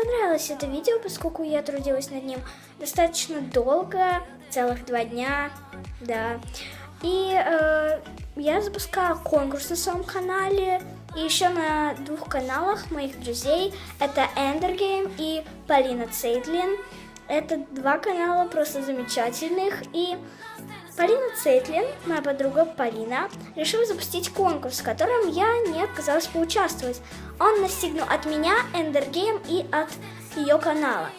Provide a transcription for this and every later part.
понравилось это видео, поскольку я трудилась над ним достаточно долго, целых 2 дня, да. И я запускала конкурс на своем канале, и еще на 2 каналах моих друзей, это Эндергейм и Полина Цейтлин. Это 2 канала просто замечательных, и Полина Цейтлин, моя подруга Полина, решила запустить конкурс, в котором я не отказалась поучаствовать. Он настигнул от меня, Эндергейм, и от ее канала.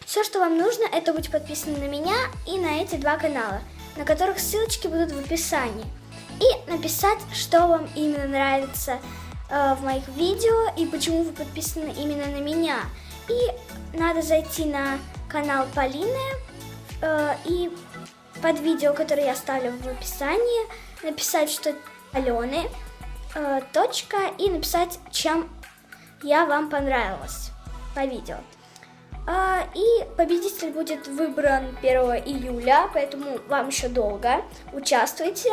Все, что вам нужно, это быть подписаны на меня и на эти 2 канала, на которых ссылочки будут в описании. И написать, что вам именно нравится в моих видео и почему вы подписаны именно на меня. И надо зайти на канал Полины и под видео, которое я оставлю в описании, написать, что Алены, точка, и написать, чем я вам понравилась по видео. И победитель будет выбран 1 июля, поэтому вам еще долго. Участвуйте.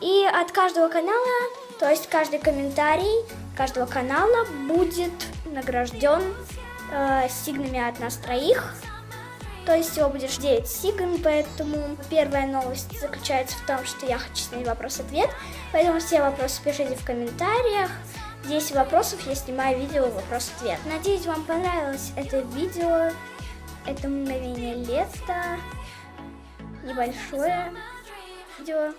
И от каждого канала, то есть каждый комментарий каждого канала будет награжден сигнами от нас 3. То есть всего будет 9 сигн, поэтому первая новость заключается в том, что я хочу снять вопрос-ответ. Поэтому все вопросы пишите в комментариях. 10 вопросов, я снимаю видео вопрос-ответ. Надеюсь, вам понравилось это видео. Это мгновение лета. Небольшое видео.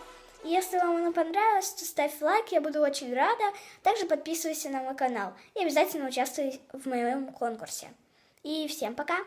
Если вам оно понравилось, то ставь лайк, я буду очень рада. Также подписывайся на мой канал и обязательно участвуй в моем конкурсе. И всем пока!